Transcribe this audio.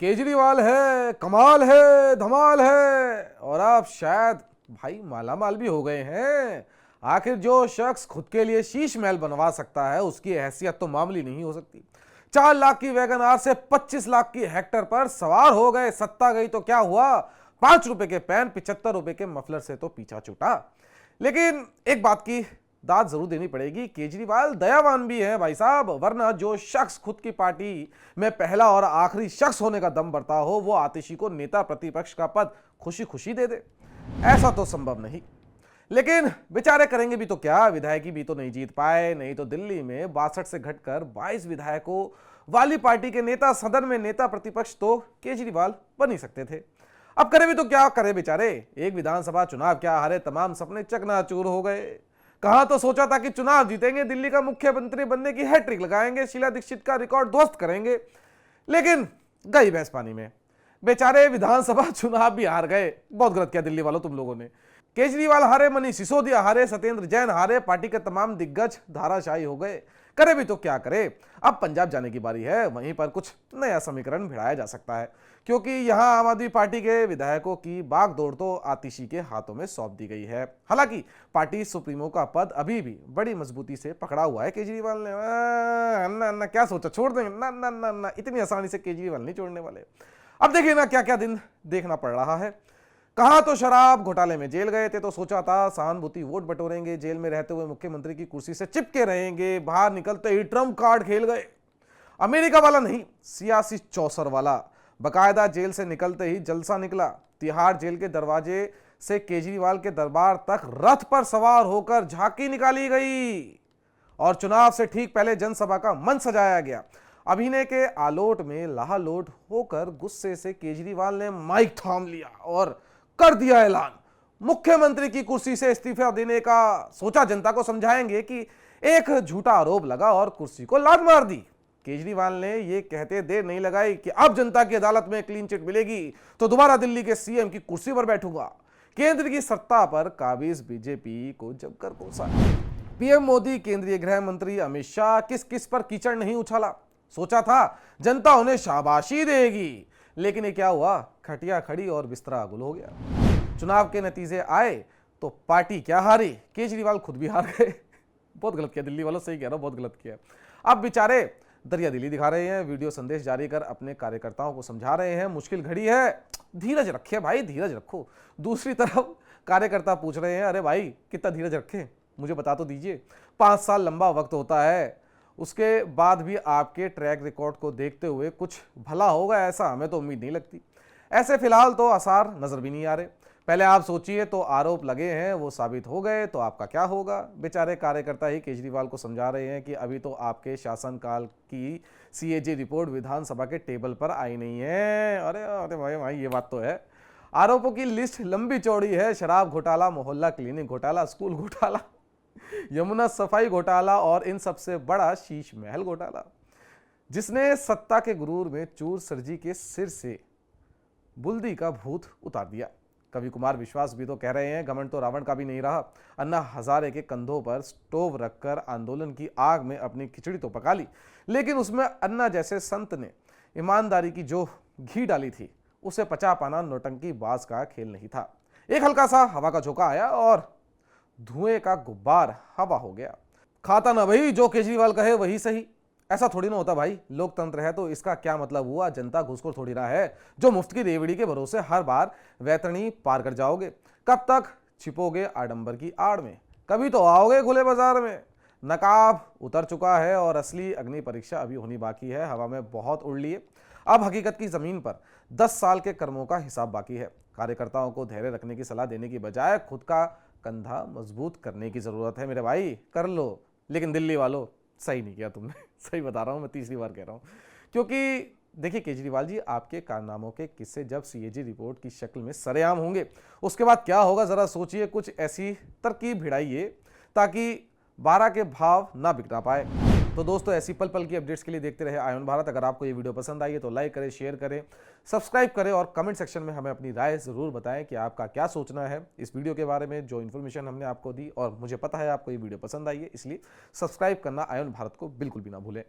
केजरीवाल है, कमाल है, धमाल है और आप शायद भाई मालामाल भी हो गए हैं। आखिर जो शख्स खुद के लिए शीश महल बनवा सकता है उसकी हैसियत तो मामूली नहीं हो सकती। 4 लाख की वैगन आर से 25 लाख की हेक्टर पर सवार हो गए, सत्ता गई तो क्या हुआ, 5 रुपए के पेन 75 रुपए के मफलर से तो पीछा छूटा। लेकिन एक बात की दाद जरूर देनी पड़ेगी, केजरीवाल दयावान भी है भाई साहब, वरना जो शख्स खुद की पार्टी में पहला और आखिरी शख्स होने का दम भरता हो वो आतिशी को नेता प्रतिपक्ष का पद खुशी खुशी दे दे, ऐसा तो संभव नहीं। लेकिन बेचारे करेंगे भी तो क्या, विधायकी भी तो नहीं जीत पाए, नहीं तो दिल्ली में 62 से घटकर 22 विधायकों वाली पार्टी के नेता सदन में नेता प्रतिपक्ष तो केजरीवाल बन ही सकते थे। अब करे भी तो क्या करे बेचारे, एक विधानसभा चुनाव क्या हारे तमाम सपने चकनाचूर हो गए। कहां तो सोचा था कि चुनाव जीतेंगे, दिल्ली का मुख्यमंत्री बनने की हैट्रिक लगाएंगे, शीला दीक्षित का रिकॉर्ड ध्वस्त करेंगे, लेकिन गई भैंस पानी में। बेचारे विधानसभा चुनाव भी हार गए। बहुत गलत किया दिल्ली वालों तुम लोगों ने। केजरीवाल हारे, मनीष सिसोदिया हारे, सत्येंद्र जैन हारे, पार्टी के तमाम दिग्गज धाराशायी हो गए। करे भी तो क्या करे, अब पंजाब जाने की बारी है, वहीं पर कुछ नया समीकरण भिड़ाया जा सकता है, क्योंकि यहां आम आदमी पार्टी के विधायकों की बागडोर तो आतिशी के हाथों में सौंप दी गई है। हालांकि पार्टी सुप्रीमो का पद अभी भी बड़ी मजबूती से पकड़ा हुआ है केजरीवाल ने। अन्ना अन्ना क्या सोचा छोड़ देंगे, ना ना ना ना, इतनी आसानी से केजरीवाल नहीं छोड़ने वाले। अब देखिए ना क्या क्या दिन देखना पड़ रहा है। कहां तो शराब घोटाले में जेल गए थे तो सोचा था सहानुभूति वोट बटोरेंगे, जेल में रहते हुए मुख्यमंत्री की कुर्सी से चिपके रहेंगे, बाहर निकलते ही ट्रम्प कार्ड खेल गए। अमेरिका वाला नहीं, सियासी चौसर वाला, बकायदा जेल से निकलते ही जलसा निकला। तिहाड़ जेल के दरवाजे से केजरीवाल के दरबार तक रथ पर सवार होकर झांकी निकाली गई और चुनाव से ठीक पहले जनसभा का मंच सजाया गया। अभिनय के आलोट में लाहलोट होकर गुस्से से केजरीवाल ने माइक थाम लिया और कर दिया ऐलान, मुख्यमंत्री की कुर्सी से इस्तीफा देने का। सोचा जनता को समझाएंगे कि एक झूठा आरोप लगा और कुर्सी को लात मार दी। केजरीवाल ने यह कहते देर नहीं लगाई कि अब जनता की अदालत में क्लीन चिट मिलेगी तो दोबारा दिल्ली के सीएम की कुर्सी पर बैठूंगा। केंद्र की सत्ता पर काबिज बीजेपी को जमकर कोसा। पीएम मोदी, केंद्रीय गृह मंत्री अमित शाह किस किस पर कीचड़ नहीं उछाला। सोचा था जनता उन्हें शाबाशी देगी, लेकिन ये क्या हुआ, खटिया खड़ी और बिस्तरा गुल हो गया। चुनाव के नतीजे आए तो पार्टी क्या हारी, केजरीवाल खुद भी हार गए। बहुत गलत किया दिल्ली वालों, सही कह रहा हूं, बहुत गलत किया। अब बेचारे दरिया दिली दिखा रहे हैं, वीडियो संदेश जारी कर अपने कार्यकर्ताओं को समझा रहे हैं मुश्किल घड़ी है, धीरज रखे भाई, धीरज रखो। दूसरी तरफ कार्यकर्ता पूछ रहे हैं अरे भाई कितना धीरज रखें, मुझे बता तो दीजिए। 5 साल लंबा वक्त होता है, उसके बाद भी आपके ट्रैक रिकॉर्ड को देखते हुए कुछ भला होगा ऐसा हमें तो उम्मीद नहीं लगती। ऐसे फिलहाल तो आसार नजर भी नहीं आ रहे। पहले आप सोचिए, तो आरोप लगे हैं वो साबित हो गए तो आपका क्या होगा। बेचारे कार्यकर्ता ही केजरीवाल को समझा रहे हैं कि अभी तो आपके शासनकाल की सीएजी रिपोर्ट विधानसभा के टेबल पर आई नहीं है। अरे अरे भाई भाई ये बात तो है। आरोपों की लिस्ट लंबी चौड़ी है, शराब घोटाला, मोहल्ला क्लिनिक घोटाला, स्कूल घोटाला, यमुना सफाई घोटाला और इन सबसे बड़ा शीश महल घोटाला, जिसने सत्ता के गुरूर में चूर सरजी के सिर से बुल्दी का भूत उतार दिया। कवि कुमार विश्वास भी तो कह रहे हैं घमंड तो रावण का भी नहीं रहा। अन्ना हजारे के कंधों पर स्टोव रखकर आंदोलन की आग में अपनी खिचड़ी तो पका ली, लेकिन उसमें अन्ना जैसे संत ने ईमानदारी की जो घी डाली थी उसे पचा पाना नौटंकी बाज का खेल नहीं था। एक हल्का सा हवा का झोंका आया और धुएं का गुब्बार हवा हो गया। खाता ना भाई, जो केजरीवाल कहे वही सही, ऐसा थोड़ी ना होता भाई। लोकतंत्र है तो इसका क्या मतलब हुआ, जनता घूसखोर थोड़ी ना है जो मुफ्त की रेवड़ी के भरोसे हर बार वैतरणी पार कर जाओगे। कब तक छिपोगे आडंबर की आड़ में, कभी तो आओगे खुले बाजार में। नकाब उतर चुका है और असली अग्नि परीक्षा अभी होनी बाकी है। हवा में बहुत उड़ लिए, अब हकीकत की जमीन पर 10 साल के कर्मों का हिसाब बाकी है। कार्यकर्ताओं को धैर्य रखने की सलाह देने की बजाय खुद का कंधा मजबूत करने की जरूरत है। मेरे भाई कर लो, लेकिन दिल्ली वालों सही नहीं किया तुमने। सही बता रहा हूं, मैं तीसरी बार कह रहा हूं, क्योंकि देखिए केजरीवाल जी, आपके कारनामों के किस्से जब सीएजी रिपोर्ट की शक्ल में सरेआम होंगे उसके बाद क्या होगा जरा सोचिए। कुछ ऐसी तरकीब भिड़ाइए ताकि 12 के भाव ना बिकना पाए। तो दोस्तों ऐसी पल पल की अपडेट्स के लिए देखते रहे आयोन भारत। अगर आपको ये वीडियो पसंद आई है तो लाइक करें, शेयर करें, सब्सक्राइब करें और कमेंट सेक्शन में हमें अपनी राय जरूर बताएं कि आपका क्या सोचना है इस वीडियो के बारे में, जो इन्फॉर्मेशन हमने आपको दी। और मुझे पता है आपको ये वीडियो पसंद आई है, इसलिए सब्सक्राइब करना आयोन भारत को बिल्कुल भी ना भूलें।